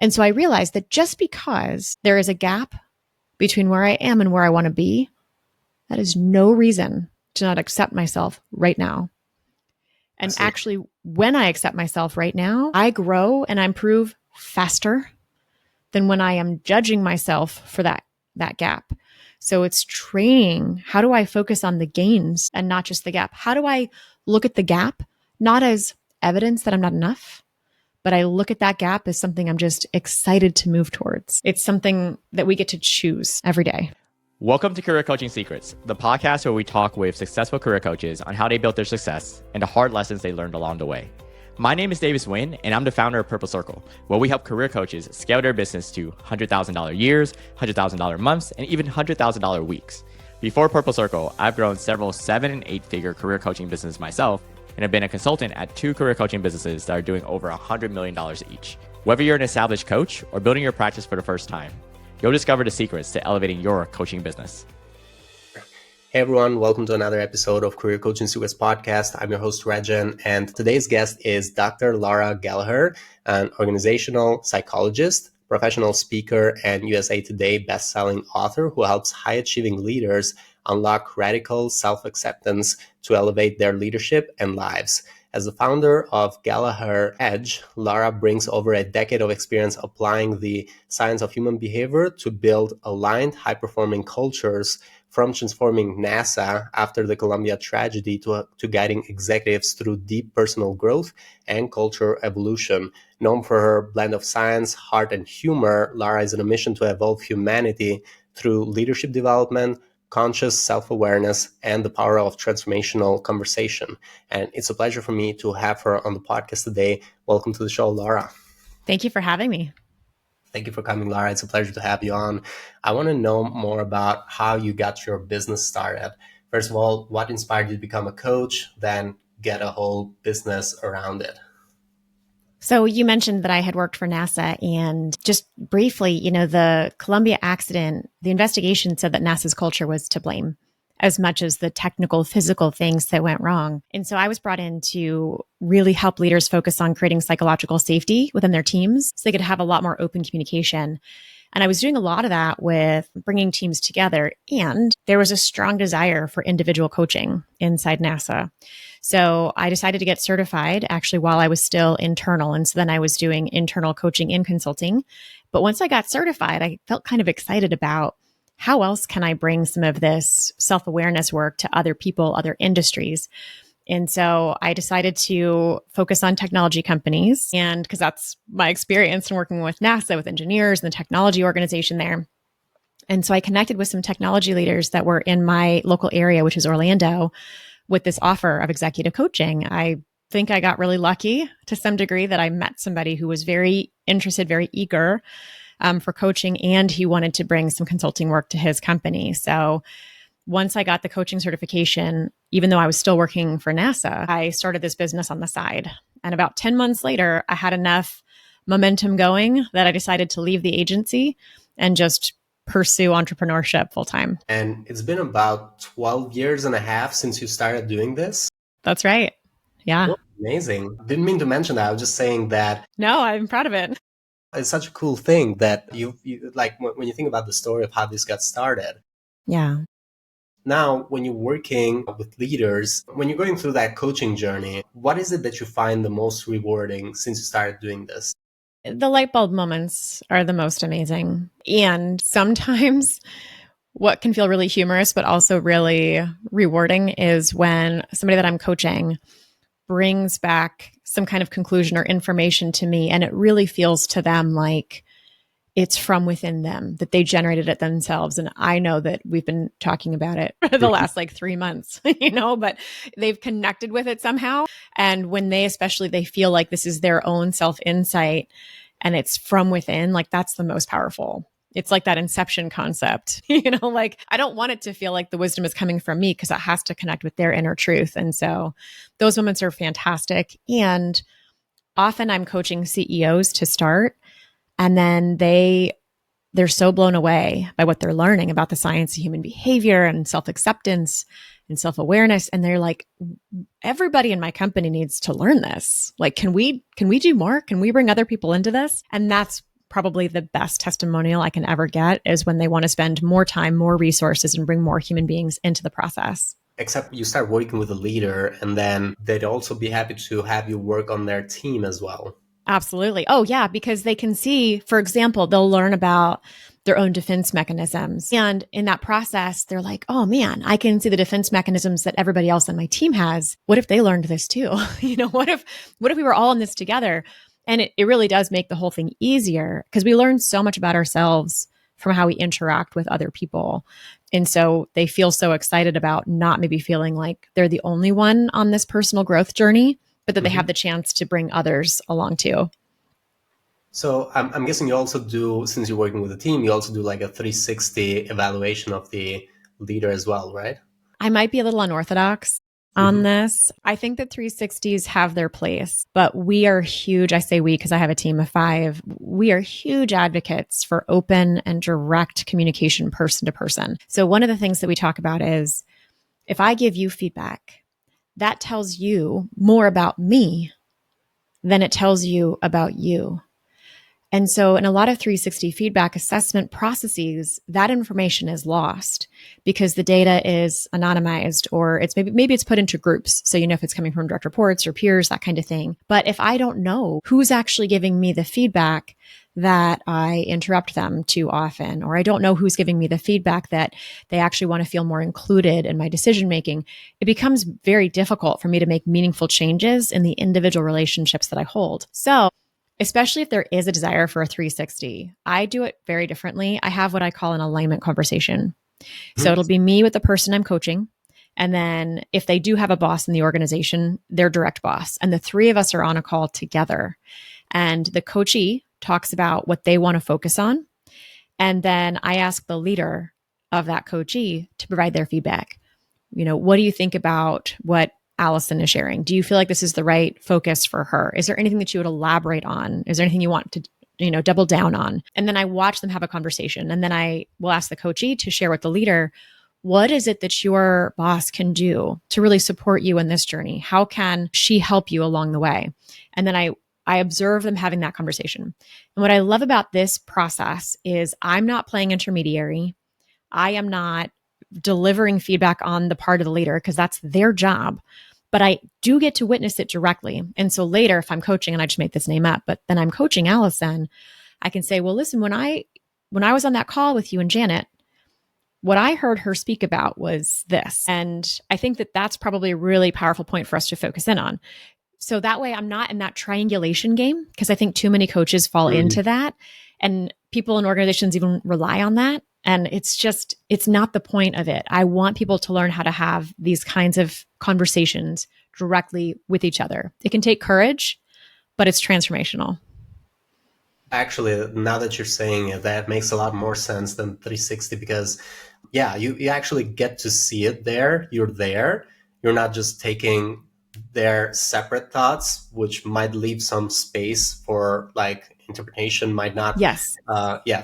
And so I realized that just because there is a gap between where I am and where I want to be, that is no reason to not accept myself right now. And actually, when I accept myself right now, I grow and I improve faster than when I am judging myself for that gap. So it's training. How do I focus on the gains and not just the gap? How do I look at the gap, not as evidence that I'm not enough, but I look at that gap as something I'm just excited to move towards. It's something that we get to choose every day. Welcome to Career Coaching Secrets, the podcast where we talk with successful career coaches on how they built their success and the hard lessons they learned along the way. My name is Davis Nguyen, and I'm the founder of Purple Circle, where we help career coaches scale their business to $100,000 years, $100,000 months, and even $100,000 weeks. Before Purple Circle, I've grown several 7- and 8-figure career coaching businesses myself, and have been a consultant at 2 career coaching businesses that are doing over $100 million each. Whether you're an established coach or building your practice for the first time, you'll discover the secrets to elevating your coaching business. Hey everyone, welcome to another episode of Career Coaching Secrets podcast. I'm your host, Rexhen, and today's guest is Dr. Laura Gallaher, an organizational psychologist, professional speaker, and USA Today bestselling author who helps high-achieving leaders unlock radical self-acceptance to elevate their leadership and lives. As the founder of Gallaher Edge, Laura brings over a decade of experience applying the science of human behavior to build aligned, high-performing cultures, from transforming NASA after the Columbia tragedy to guiding executives through deep personal growth and culture evolution. Known for her blend of science, heart, and humor, Laura is on a mission to evolve humanity through leadership development, conscious self-awareness, and the power of transformational conversation. And it's a pleasure for me to have her on the podcast today. Welcome to the show, Laura. Thank you for having me. Thank you for coming, Laura. It's a pleasure to have you on. I want to know more about how you got your business started. First of all, what inspired you to become a coach, then get a whole business around it? So you mentioned that I had worked for NASA, and just briefly, the Columbia accident, the investigation said that NASA's culture was to blame as much as the technical, physical things that went wrong. And so I was brought in to really help leaders focus on creating psychological safety within their teams so they could have a lot more open communication. And I was doing a lot of that with bringing teams together. And there was a strong desire for individual coaching inside NASA. So I decided to get certified actually while I was still internal. And so then I was doing internal coaching and consulting. But once I got certified, I felt kind of excited about how else can I bring some of this self-awareness work to other people, other industries? And so I decided to focus on technology companies, and because that's my experience in working with NASA, with engineers and the technology organization there. And so I connected with some technology leaders that were in my local area, which is Orlando, with this offer of executive coaching. I think I got really lucky to some degree that I met somebody who was very interested, very eager for coaching, and he wanted to bring some consulting work to his company. So once I got the coaching certification, even though I was still working for NASA, I started this business on the side. And about 10 months later, I had enough momentum going that I decided to leave the agency and just pursue entrepreneurship full time. And it's been about 12 years and a half since you started doing this. That's right. Yeah. Oh, amazing. Didn't mean to mention that. I was just saying that. No, I'm proud of it. It's such a cool thing that you like when you think about the story of how this got started. Yeah. Now, when you're working with leaders, when you're going through that coaching journey, what is it that you find the most rewarding since you started doing this? The light bulb moments are the most amazing. And sometimes what can feel really humorous, but also really rewarding is when somebody that I'm coaching brings back some kind of conclusion or information to me, and it really feels to them like it's from within them, that they generated it themselves. And I know that we've been talking about it for the last 3 months, but they've connected with it somehow. And when they feel like this is their own self-insight and it's from within, that's the most powerful. It's like that inception concept, I don't want it to feel like the wisdom is coming from me because it has to connect with their inner truth. And so those moments are fantastic. And often I'm coaching CEOs to start, and then they're so blown away by what they're learning about the science of human behavior and self-acceptance and self-awareness. And they're like, everybody in my company needs to learn this. Can we do more? Can we bring other people into this? And that's probably the best testimonial I can ever get is when they want to spend more time, more resources, and bring more human beings into the process. Except you start working with a leader, and then they'd also be happy to have you work on their team as well. Absolutely. Oh, yeah, because they can see, for example, they'll learn about their own defense mechanisms. And in that process, they're like, oh man, I can see the defense mechanisms that everybody else on my team has. What if they learned this too? What if we were all in this together? And it really does make the whole thing easier because we learn so much about ourselves from how we interact with other people. And so they feel so excited about not maybe feeling like they're the only one on this personal growth journey, but that they have the chance to bring others along too. So I'm guessing you also do, since you're working with a team, you also do like a 360 evaluation of the leader as well, right? I might be a little unorthodox on this. I think that 360s have their place, but we are huge. I say we because I have a team of 5. We are huge advocates for open and direct communication person to person. So one of the things that we talk about is if I give you feedback, that tells you more about me than it tells you about you. And so in a lot of 360 feedback assessment processes, that information is lost because the data is anonymized or it's maybe it's put into groups. So you know if it's coming from direct reports or peers, that kind of thing. But if I don't know who's actually giving me the feedback that I interrupt them too often, or I don't know who's giving me the feedback that they actually want to feel more included in my decision making, it becomes very difficult for me to make meaningful changes in the individual relationships that I hold. So especially if there is a desire for a 360, I do it very differently. I have what I call an alignment conversation. So it'll be me with the person I'm coaching. And then if they do have a boss in the organization, their direct boss. And the 3 of us are on a call together. And the coachee talks about what they want to focus on. And then I ask the leader of that coachee to provide their feedback. What do you think about what Allison is sharing? Do you feel like this is the right focus for her? Is there anything that you would elaborate on? Is there anything you want to, double down on? And then I watch them have a conversation. And then I will ask the coachee to share with the leader, what is it that your boss can do to really support you in this journey? How can she help you along the way? And then I observe them having that conversation. And what I love about this process is I'm not playing intermediary. I am not delivering feedback on the part of the leader because that's their job. But I do get to witness it directly. And so later, if I'm coaching, and I just make this name up, but then I'm coaching Allison, I can say, well, listen, when I was on that call with you and Janet, what I heard her speak about was this. And I think that that's probably a really powerful point for us to focus in on. So that way I'm not in that triangulation game because I think too many coaches fall into that. And people in organizations even rely on that. And it's not the point of it. I want people to learn how to have these kinds of conversations directly with each other. It can take courage, but it's transformational. Actually, now that you're saying it, that makes a lot more sense than 360 because, yeah, you actually get to see it there. You're there. You're not just taking their separate thoughts, which might leave some space for like interpretation, might not. Yes.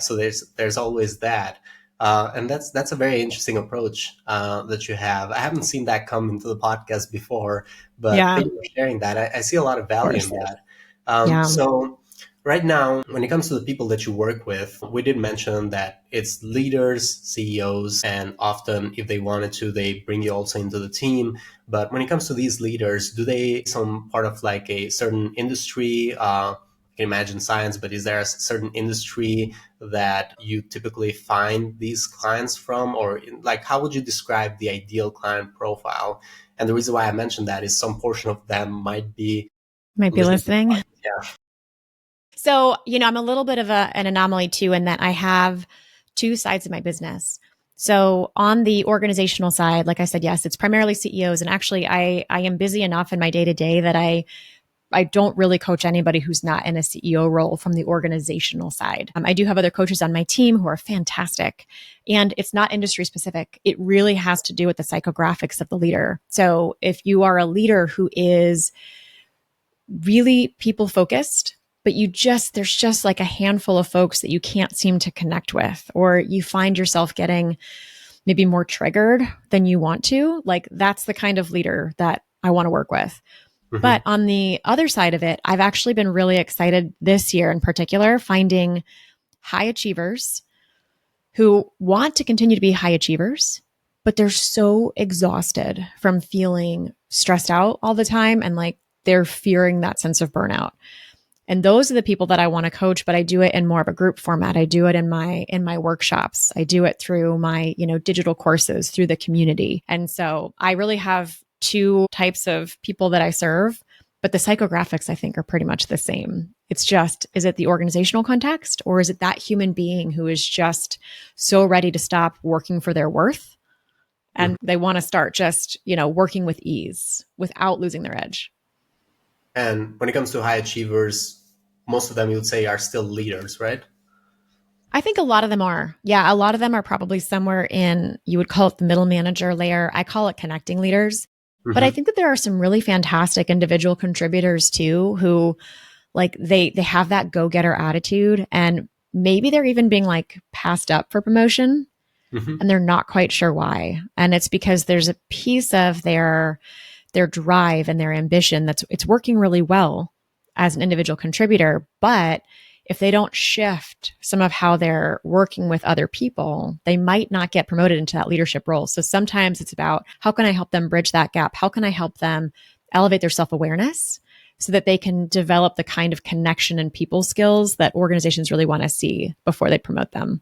So there's always that. And that's a very interesting approach that you have. I haven't seen that come into the podcast before, but thank you for sharing that. I see a lot of value in that. So right now, when it comes to the people that you work with, we did mention that it's leaders, CEOs, and often if they wanted to, they bring you also into the team. But when it comes to these leaders, do they some part of like a certain industry? I can imagine science, but is there a certain industry that you typically find these clients from? Or like, how would you describe the ideal client profile? And the reason why I mentioned that is some portion of them might be listening. Yeah. So, I'm a little bit of an anomaly too, in that I have 2 sides of my business. So on the organizational side, like I said, yes, it's primarily CEOs. And actually I am busy enough in my day to day that I don't really coach anybody who's not in a CEO role from the organizational side. I do have other coaches on my team who are fantastic, and it's not industry specific. It really has to do with the psychographics of the leader. So if you are a leader who is really people focused, but there's just like a handful of folks that you can't seem to connect with, or you find yourself getting maybe more triggered than you want to, like that's the kind of leader that I want to work with. But on the other side of it, I've actually been really excited this year in particular, finding high achievers who want to continue to be high achievers, but they're so exhausted from feeling stressed out all the time and like they're fearing that sense of burnout. And those are the people that I want to coach, but I do it in more of a group format. I do it in my workshops. I do it through my, digital courses, through the community. And so I really have two types of people that I serve, but the psychographics I think are pretty much the same. It's just, is it the organizational context or is it that human being who is just so ready to stop working for their worth and they want to start just, working with ease without losing their edge? And when it comes to high achievers, most of them you would say are still leaders, right? I think a lot of them are. Yeah, a lot of them are probably somewhere in, you would call it the middle manager layer. I call it connecting leaders. But I think that there are some really fantastic individual contributors too, who like they have that go-getter attitude and maybe they're even being like passed up for promotion and they're not quite sure why. And it's because there's a piece of their drive and their ambition it's working really well as an individual contributor. But if they don't shift some of how they're working with other people, they might not get promoted into that leadership role. So sometimes it's about how can I help them bridge that gap? How can I help them elevate their self-awareness so that they can develop the kind of connection and people skills that organizations really want to see before they promote them?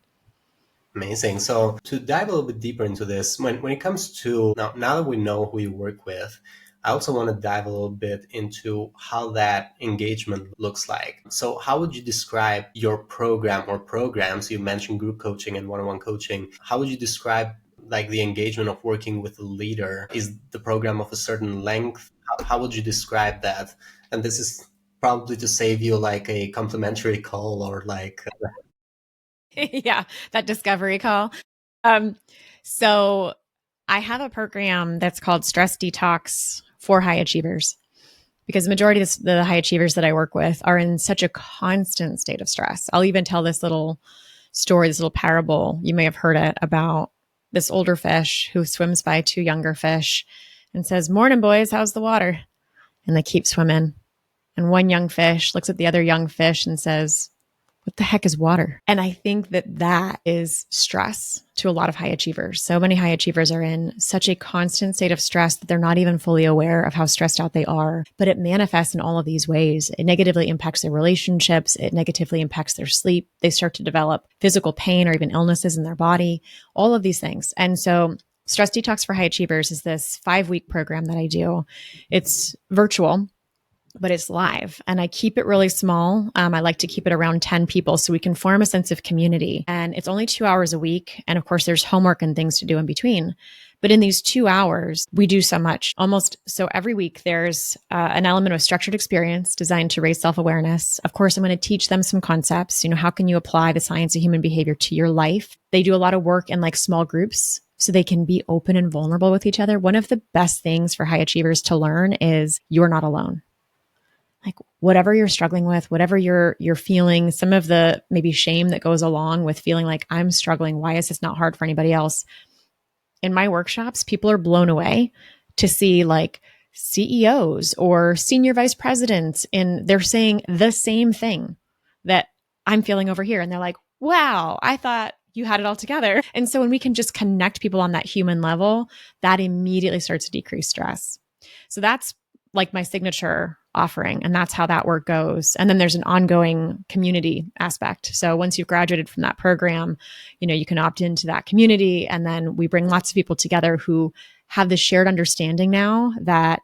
Amazing. So to dive a little bit deeper into this, when it comes to now that we know who you work with, I also want to dive a little bit into how that engagement looks like. So how would you describe your program or programs? You mentioned group coaching and one-on-one coaching. How would you describe like the engagement of working with a leader? Is the program of a certain length? How would you describe that? And this is probably to save you like a complimentary call or like... Yeah, that discovery call. So I have a program that's called Stress Detox for high achievers because the majority of the high achievers that I work with are in such a constant state of stress. I'll even tell this little story, this little parable. You may have heard it about this older fish who swims by two younger fish and says, "Morning, boys, how's the water?" And they keep swimming. And one young fish looks at the other young fish and says, "What the heck is water?" And I think that is stress to a lot of high achievers. So many high achievers are in such a constant state of stress that they're not even fully aware of how stressed out they are. But it manifests in all of these ways. It negatively impacts their relationships. It negatively impacts their sleep. They start to develop physical pain or even illnesses in their body, all of these things. And so Stress Detox for High Achievers is this 5-week program that I do. It's virtual, but it's live and I keep it really small. I like to keep it around 10 people so we can form a sense of community. And it's only 2 hours a week. And of course, there's homework and things to do in between. But in these 2 hours, we do so much. So every week, there's an element of structured experience designed to raise self-awareness. Of course, I'm going to teach them some concepts. How can you apply the science of human behavior to your life? They do a lot of work in like small groups so they can be open and vulnerable with each other. One of the best things for high achievers to learn is you're not alone. Like whatever you're struggling with, whatever you're feeling, some of the maybe shame that goes along with feeling like I'm struggling. Why is this not hard for anybody else? In my workshops, people are blown away to see like CEOs or senior vice presidents and they're saying the same thing that I'm feeling over here. And they're like, wow, I thought you had it all together. And so when we can just connect people on that human level, that immediately starts to decrease stress. So that's like my signature offering. And that's how that work goes. And then there's an ongoing community aspect. So once you've graduated from that program, you can opt into that community. And then we bring lots of people together who have this shared understanding now that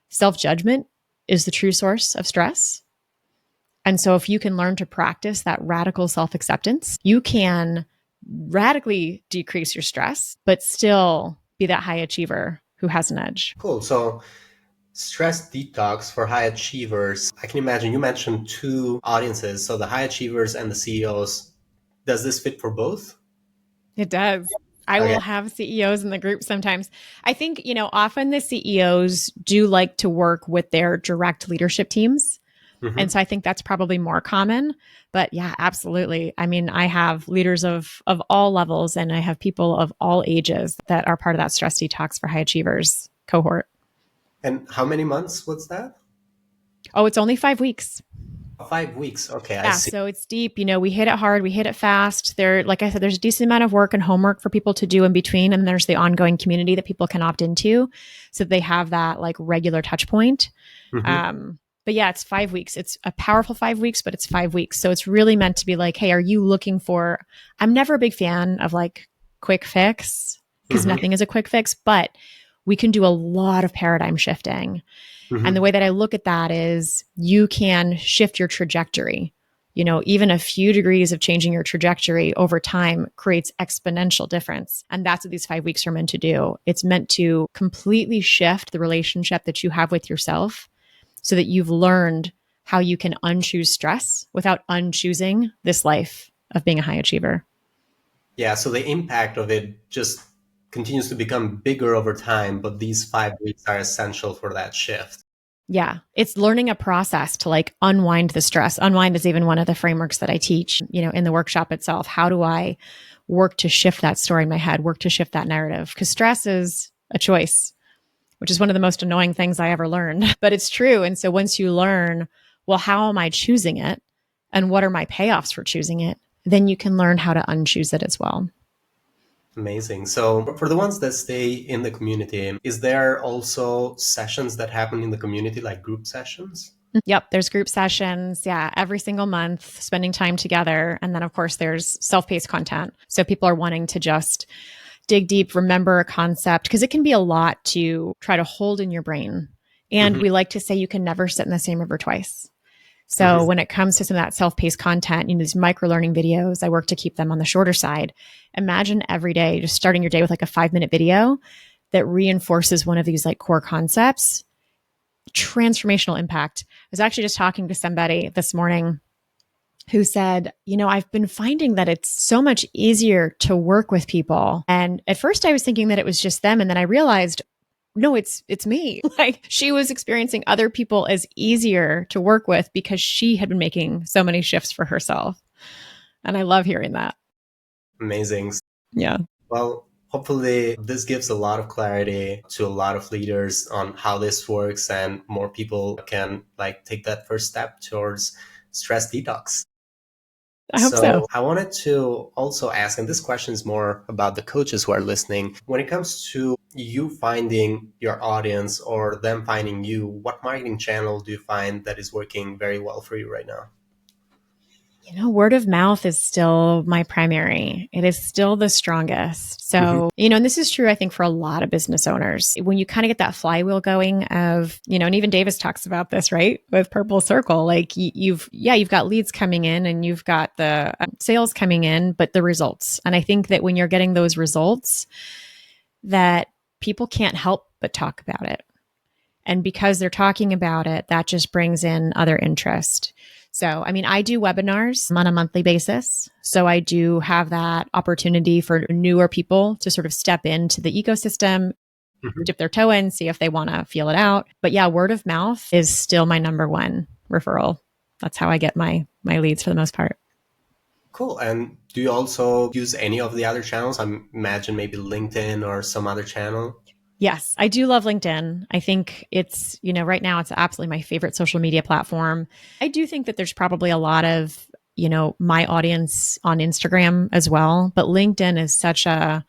self-judgment is the true source of stress. And so if you can learn to practice that radical self-acceptance, you can radically decrease your stress, but still be that high achiever who has an edge. Cool. So Stress Detox for high achievers. I can imagine you mentioned two audiences. So the high achievers and the CEOs. Does this fit for both? It does. I will have CEOs in the group sometimes. I think, often the CEOs do like to work with their direct leadership teams. Mm-hmm. And so I think that's probably more common. But yeah, absolutely. I mean, I have leaders of all levels and I have people of all ages that are part of that Stress Detox for High Achievers cohort. And how many months was that? Oh, it's only 5 weeks. 5 weeks. Okay, I Yeah, see. so it's deep. We hit it hard, we hit it fast. There, like I said, there's a decent amount of work and homework for people to do in between. And there's the ongoing community that people can opt into. So they have that like regular touch point. Hmm. But yeah, it's 5 weeks. It's a powerful 5 weeks, but it's 5 weeks. So it's really meant to be like, hey, are you looking for, I'm never a big fan of like quick fix because Hmm. nothing is a quick fix, but we can do a lot of paradigm shifting. And the Hmm. way that I look at that is you can shift your trajectory. Even a few degrees of changing your trajectory over time creates exponential difference. And that's what these 5 weeks are meant to do. It's meant to completely shift the relationship that you have with yourself so that you've learned how you can unchoose stress without unchoosing this life of being a high achiever. Yeah, so the impact of it just continues to become bigger over time, but these 5 weeks are essential for that shift. Yeah, it's learning a process to like unwind the stress. Unwind is even one of the frameworks that I teach, in the workshop itself. How do I work to shift that story in my head, work to shift that narrative? Because stress is a choice, which is one of the most annoying things I ever learned, but it's true. And so once you learn, well, how am I choosing it? And what are my payoffs for choosing it? Then you can learn how to unchoose it as well. Amazing. So for the ones that stay in the community, is there also sessions that happen in the community, like group sessions? Yep, there's group sessions. Yeah, every single month, spending time together. And then, of course, there's self paced content. So people are wanting to just dig deep, remember a concept, because it can be a lot to try to hold in your brain. And Hmm. we like to say you can never sit in the same river twice. So Hmm. when it comes to some of that self-paced content, these micro learning videos, I work to keep them on the shorter side. Imagine every day just starting your day with like a 5-minute video that reinforces one of these like core concepts. Transformational impact. I was actually just talking to somebody this morning who said, I've been finding that it's so much easier to work with people. And at first I was thinking that it was just them. And then I realized, no, it's me. Like she was experiencing other people as easier to work with because she had been making so many shifts for herself. And I love hearing that. Amazing. Yeah. Well, hopefully this gives a lot of clarity to a lot of leaders on how this works and more people can like take that first step towards stress detox. I hope so. So I wanted to also ask, and this question is more about the coaches who are listening. When it comes to you finding your audience or them finding you, what marketing channel do you find that is working very well for you right now? Word of mouth is still my primary. It is still the strongest. Mhm. So, and this is true, I think, for a lot of business owners. When you kind of get that flywheel going of, and even Davis talks about this, right? With Purple Circle, like you've got leads coming in and you've got the sales coming in, but the results. And I think that when you're getting those results, that people can't help but talk about it. And because they're talking about it, that just brings in other interest. So, I do webinars on a monthly basis. So I do have that opportunity for newer people to sort of step into the ecosystem, Mhm. dip their toe in, see if they want to feel it out. But yeah, word of mouth is still my number one referral. That's how I get my leads for the most part. Cool. And do you also use any of the other channels? I imagine maybe LinkedIn or some other channel. Yes, I do love LinkedIn. I think it's, right now it's absolutely my favorite social media platform. I do think that there's probably a lot of, my audience on Instagram as well, but LinkedIn is such a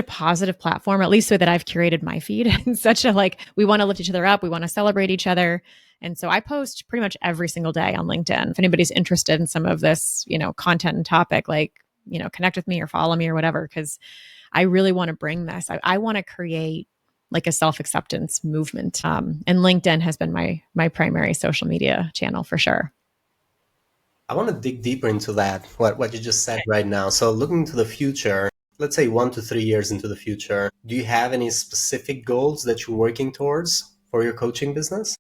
positive platform, at least the way that I've curated my feed. And such a like, we want to lift each other up, we want to celebrate each other. And so I post pretty much every single day on LinkedIn. If anybody's interested in some of this, content and topic, like, connect with me or follow me or whatever, because I really want to bring this. I want to create like a self-acceptance movement. And LinkedIn has been my primary social media channel for sure. I want to dig deeper into that, what you just said right now. So looking to the future, let's say 1 to 3 years into the future, do you have any specific goals that you're working towards for your coaching business?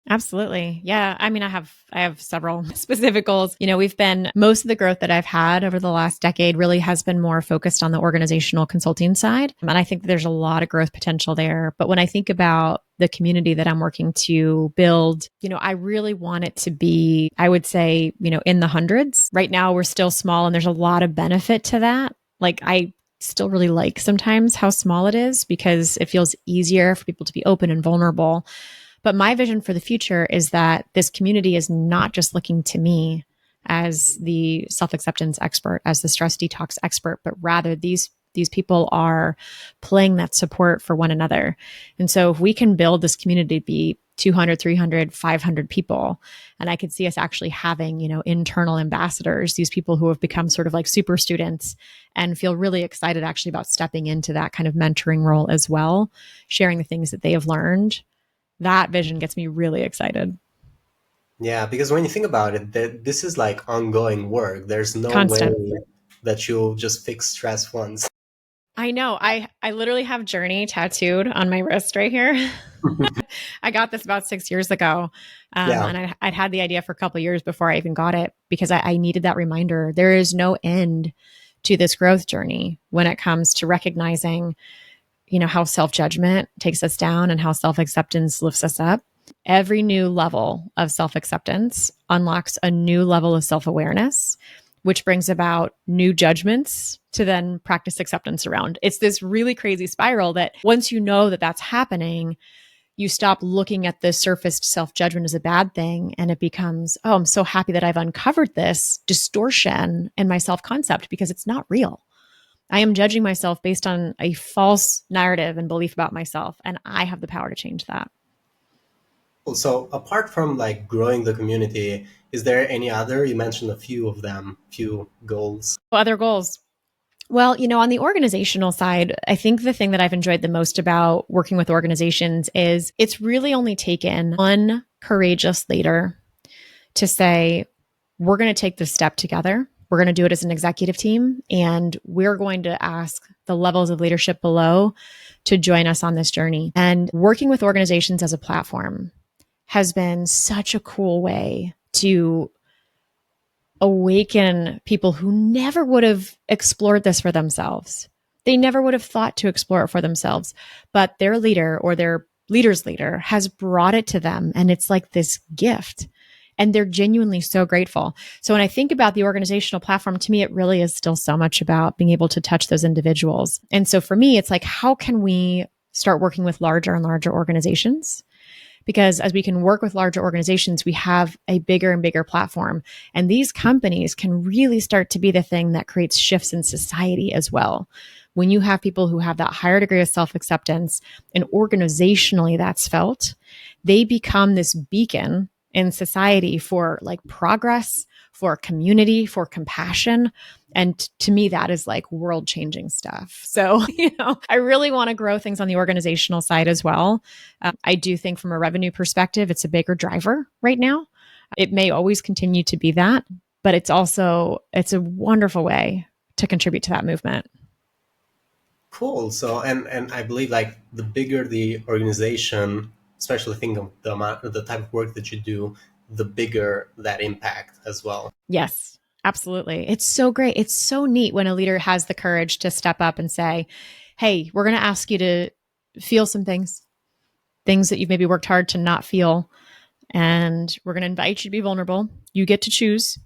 Absolutely. Yeah. I have several specific goals. We've been most of the growth that I've had over the last decade really has been more focused on the organizational consulting side. And I think there's a lot of growth potential there. But when I think about the community that I'm working to build, I really want it to be, I would say, in the hundreds. Right now, we're still small and there's a lot of benefit to that. Like still really like sometimes how small it is because it feels easier for people to be open and vulnerable. But my vision for the future is that this community is not just looking to me as the self-acceptance expert, as the stress detox expert, but rather these people are playing that support for one another. And so if we can build this community to be 200, 300, 500 people, and I could see us actually having, internal ambassadors, these people who have become sort of like super students and feel really excited actually about stepping into that kind of mentoring role as well, sharing the things that they have learned. That vision gets me really excited. Yeah, because when you think about it, this is like ongoing work. There's no Constant. way that you'll just fix stress once. I know. I literally have Journey tattooed on my wrist right here. I got this about 6 years ago. Yeah. And I'd had the idea for a couple of years before I even got it because I needed that reminder. There is no end to this growth journey when it comes to recognizing, how self-judgment takes us down and how self-acceptance lifts us up. Every new level of self-acceptance unlocks a new level of self-awareness, which brings about new judgments to then practice acceptance around. It's this really crazy spiral that once you know that that's happening, you stop looking at the surfaced self-judgment as a bad thing. And it becomes, oh, I'm so happy that I've uncovered this distortion in my self-concept because it's not real. I am judging myself based on a false narrative and belief about myself. And I have the power to change that. So apart from like growing the community, is there any other, you mentioned a few of them, few goals? Other goals. Well, on the organizational side, I think the thing that I've enjoyed the most about working with organizations is it's really only taken one courageous leader to say, we're going to take this step together. We're going to do it as an executive team, and we're going to ask the levels of leadership below to join us on this journey. And working with organizations as a platform has been such a cool way to awaken people who never would have explored this for themselves. They never would have thought to explore it for themselves, but their leader or their leader's leader has brought it to them. And it's like this gift. And they're genuinely so grateful. So when I think about the organizational platform, to me, it really is still so much about being able to touch those individuals. And so for me, it's like, how can we start working with larger and larger organizations? Because as we can work with larger organizations, we have a bigger and bigger platform. And these companies can really start to be the thing that creates shifts in society as well. When you have people who have that higher degree of self-acceptance and organizationally that's felt, they become this beacon in society for like progress, for community, for compassion. And to me, that is like world changing stuff. So, I really want to grow things on the organizational side as well. I do think from a revenue perspective, it's a bigger driver right now. It may always continue to be that, but it's a wonderful way to contribute to that movement. Cool. So, and I believe like the bigger the organization, especially think of the type of work that you do, the bigger that impact as well. Yes, absolutely. It's so great. It's so neat when a leader has the courage to step up and say, hey, we're going to ask you to feel some things that you've maybe worked hard to not feel. And we're going to invite you to be vulnerable. You get to choose,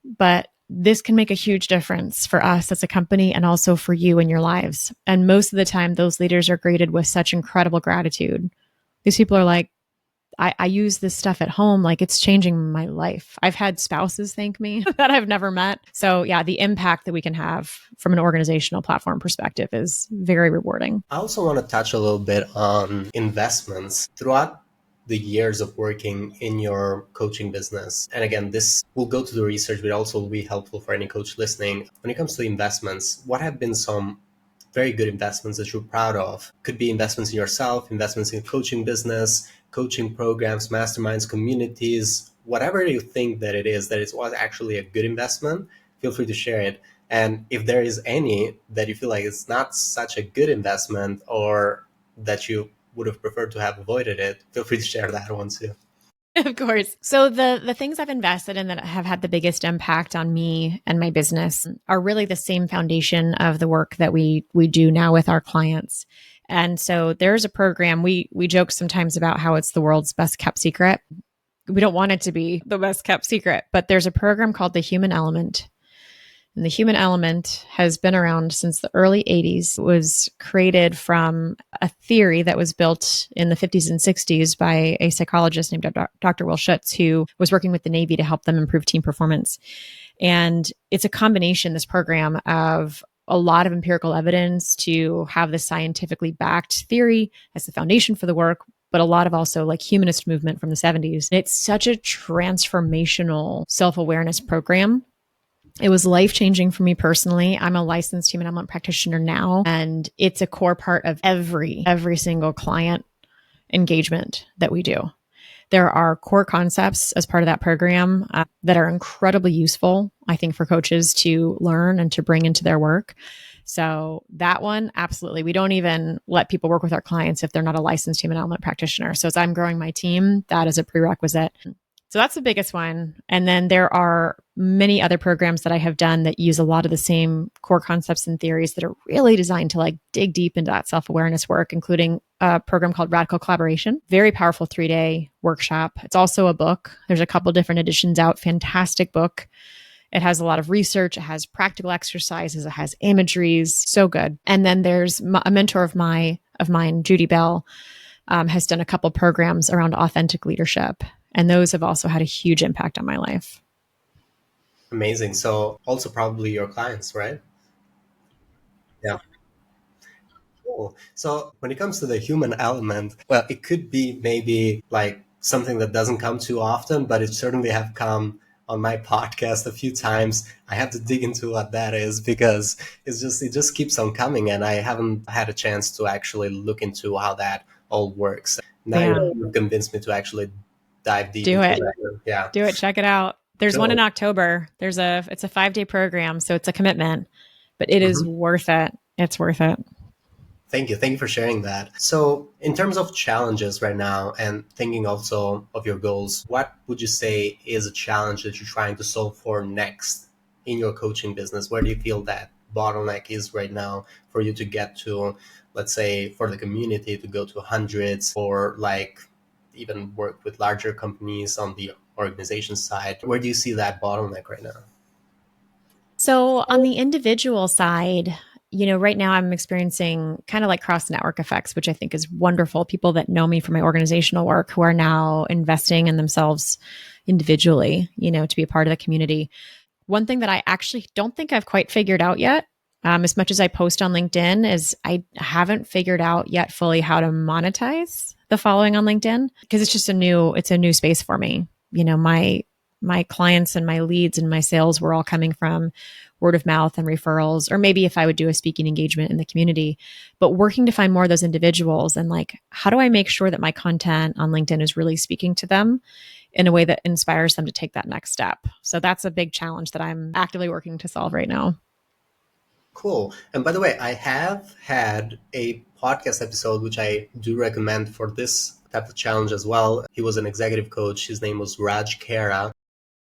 but this can make a huge difference for us as a company and also for you in your lives. And most of the time, those leaders are greeted with such incredible gratitude. These people are like, I use this stuff at home. Like it's changing my life. I've had spouses thank me that I've never met. So yeah, the impact that we can have from an organizational platform perspective is very rewarding. I also want to touch a little bit on investments throughout the years of working in your coaching business. And again, this will go to the research, but also will be helpful for any coach listening. When it comes to investments, what have been some very good investments that you're proud of? Could be investments in yourself, investments in coaching business, coaching programs, masterminds, communities, whatever you think that it was actually a good investment, feel free to share it. And if there is any that you feel like it's not such a good investment or that you would have preferred to have avoided it, feel free to share that one too. Of course. So the things I've invested in that have had the biggest impact on me and my business are really the same foundation of the work that we do now with our clients. And so there's a program, we joke sometimes about how it's the world's best kept secret. We don't want it to be the best kept secret, but there's a program called the Human Element. And the human element has been around since the early 80s. It was created from a theory that was built in the 50s and 60s by a psychologist named Dr. Will Schutz, who was working with the Navy to help them improve team performance. And it's a combination, this program, of a lot of empirical evidence to have this scientifically backed theory as the foundation for the work, but a lot of also like humanist movement from the 70s. It's such a transformational self-awareness program. It was life-changing for me personally. I'm a licensed human element practitioner now, and it's a core part of every single client engagement that we do. There are core concepts as part of that program that are incredibly useful, I think, for coaches to learn and to bring into their work. So that one, absolutely. We don't even let people work with our clients if they're not a licensed human element practitioner. So as I'm growing my team, that is a prerequisite. So that's the biggest one. And then there are many other programs that I have done that use a lot of the same core concepts and theories that are really designed to like dig deep into that self-awareness work, including a program called Radical Collaboration. Very powerful 3-day workshop. It's also a book. There's a couple different editions out. Fantastic book. It has a lot of research. It has practical exercises. It has imageries. So good. And then there's a mentor of mine, Judy Bell, has done a couple programs around authentic leadership. And those have also had a huge impact on my life. Amazing. So also probably your clients, right? Yeah. Cool. So when it comes to the human element, well, it could be maybe like something that doesn't come too often, but it certainly have come on my podcast a few times. I have to dig into what that is because it just keeps on coming, and I haven't had a chance to actually look into how that all works. Now you've convinced me to actually dive deep into that. Yeah. Do it. Check it out. There's Cool. one in October. It's a 5-day program, so it's a commitment, but it is worth it. It's worth it. Thank you. Thank you for sharing that. So in terms of challenges right now and thinking also of your goals, what would you say is a challenge that you're trying to solve for next in your coaching business? Where do you feel that bottleneck is right now for you to get to, let's say, for the community to go to hundreds, or like even work with larger companies on the organization side? Where do you see that bottleneck right now? So on the individual side, right now I'm experiencing kind of like cross network effects, which I think is wonderful. People that know me from my organizational work who are now investing in themselves individually, to be a part of the community. One thing that I actually don't think I've quite figured out yet, as much as I post on LinkedIn, is I haven't figured out yet fully how to monetize the following on LinkedIn, because it's a new space for me. My clients and my leads and my sales were all coming from word of mouth and referrals, or maybe if I would do a speaking engagement in the community, but working to find more of those individuals and like, how do I make sure that my content on LinkedIn is really speaking to them in a way that inspires them to take that next step? So that's a big challenge that I'm actively working to solve right now. Cool. And by the way, I have had a podcast episode, which I do recommend for this type of challenge as well. He was an executive coach. His name was Raj Kara.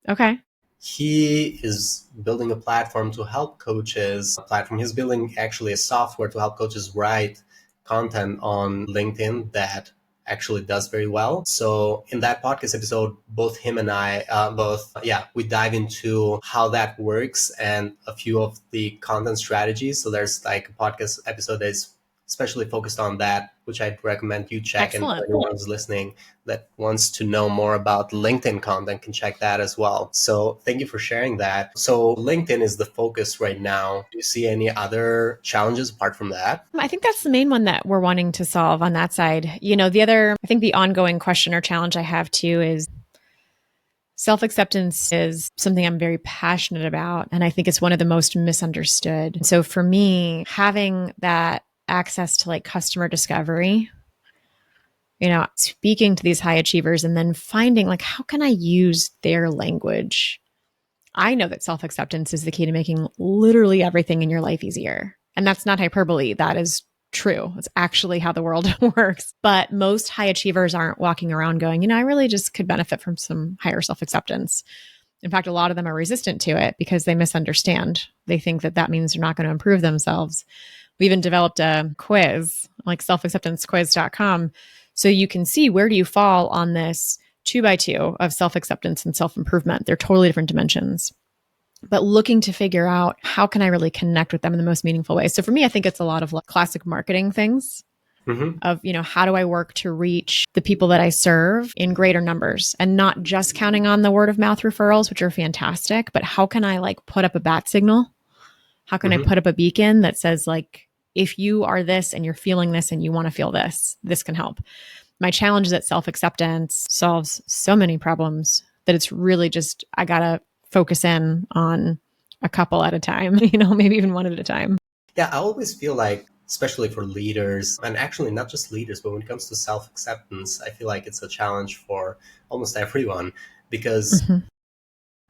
Okay. He is building a platform to help coaches. He's building actually a software to help coaches write content on LinkedIn that actually does very well. So in that podcast episode, both him and I, we dive into how that works and a few of the content strategies. So there's like a podcast episode that's especially focused on that, which I'd recommend you check. Excellent. And anyone who's listening that wants to know more about LinkedIn content can check that as well. So thank you for sharing that. So LinkedIn is the focus right now. Do you see any other challenges apart from that? I think that's the main one that we're wanting to solve on that side. I think the ongoing question or challenge I have too is self-acceptance is something I'm very passionate about. And I think it's one of the most misunderstood. So for me, having that access to like customer discovery, speaking to these high achievers and then finding like, how can I use their language? I know that self-acceptance is the key to making literally everything in your life easier. And that's not hyperbole. That is true. It's actually how the world works. But most high achievers aren't walking around going, I really just could benefit from some higher self-acceptance. In fact, a lot of them are resistant to it because they misunderstand. They think that means they're not going to improve themselves. We even developed a quiz, like selfacceptancequiz.com, so you can see where do you fall on this 2x2 of self-acceptance and self-improvement. They're totally different dimensions. but looking to figure out how can I really connect with them in the most meaningful way. So for me, I think it's a lot of like classic marketing things of, how do I work to reach the people that I serve in greater numbers and not just counting on the word of mouth referrals, which are fantastic, but how can I like put up a bat signal? How can I put up a beacon that says like, if you are this and you're feeling this and you want to feel this, this can help. My challenge is that self-acceptance solves so many problems that it's really just, I got to focus in on a couple at a time, maybe even one at a time. Yeah, I always feel like, especially for leaders, and actually not just leaders, but when it comes to self-acceptance, I feel like it's a challenge for almost everyone, because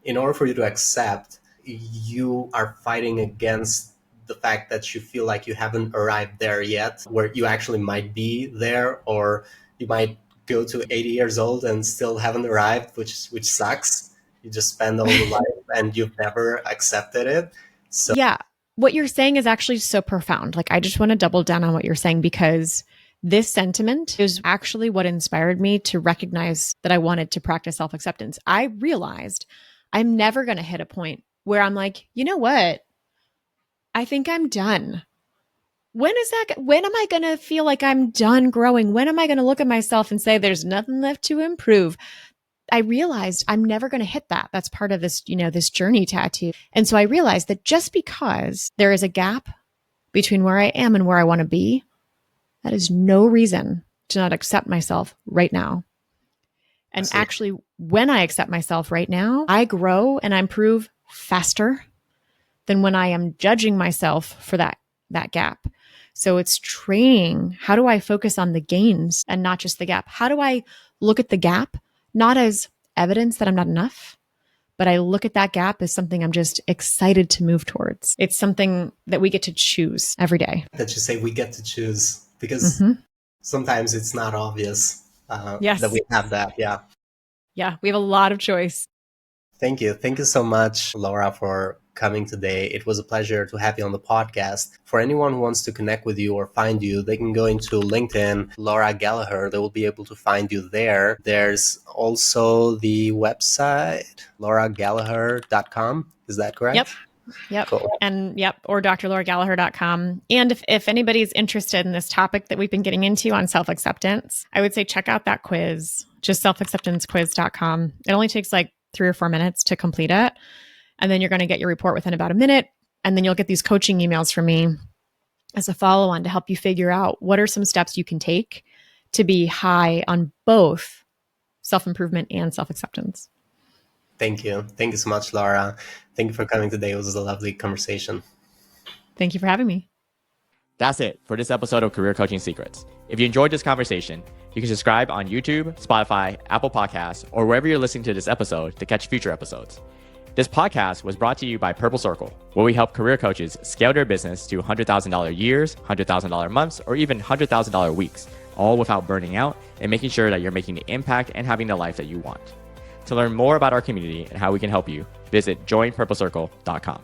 in order for you to accept, you are fighting against the fact that you feel like you haven't arrived there yet, where you actually might be there, or you might go to 80 years old and still haven't arrived, which sucks. You just spend all your life and you've never accepted it. So yeah, what you're saying is actually so profound. Like, I just want to double down on what you're saying, because this sentiment is actually what inspired me to recognize that I wanted to practice self-acceptance. I realized I'm never going to hit a point where I'm like, you know what? I think I'm done. When am I going to feel like I'm done growing? When am I going to look at myself and say, there's nothing left to improve? I realized I'm never going to hit that. That's part of this, this journey tattoo. And so I realized that just because there is a gap between where I am and where I want to be, that is no reason to not accept myself right now. And actually, when I accept myself right now, I grow and I improve faster than when I am judging myself for that gap. So it's training. How do I focus on the gains and not just the gap? How do I look at the gap, not as evidence that I'm not enough, but I look at that gap as something I'm just excited to move towards. It's something that we get to choose every day. That you say we get to choose, because sometimes it's not obvious that we have that. Yeah. Yeah, we have a lot of choice. Thank you. Thank you so much, Laura, for coming today. It was a pleasure to have you on the podcast. For anyone who wants to connect with you or find you, they can go into LinkedIn, Laura Gallaher. They will be able to find you there. There's also the website, lauragallaher.com. Is that correct? Yep. Cool. And or drlauragallaher.com. And if anybody's interested in this topic that we've been getting into on self-acceptance, I would say check out that quiz, just selfacceptancequiz.com. It only takes like 3 or 4 minutes to complete it. And then you're going to get your report within about a minute. And then you'll get these coaching emails from me as a follow-on to help you figure out what are some steps you can take to be high on both self-improvement and self-acceptance. Thank you. Thank you so much, Laura. Thank you for coming today. It was a lovely conversation. Thank you for having me. That's it for this episode of Career Coaching Secrets. If you enjoyed this conversation, you can subscribe on YouTube, Spotify, Apple Podcasts, or wherever you're listening to this episode to catch future episodes. This podcast was brought to you by Purple Circle, where we help career coaches scale their business to $100,000 years, $100,000 months, or even $100,000 weeks, all without burning out and making sure that you're making the impact and having the life that you want. To learn more about our community and how we can help you, visit joinpurplecircle.com.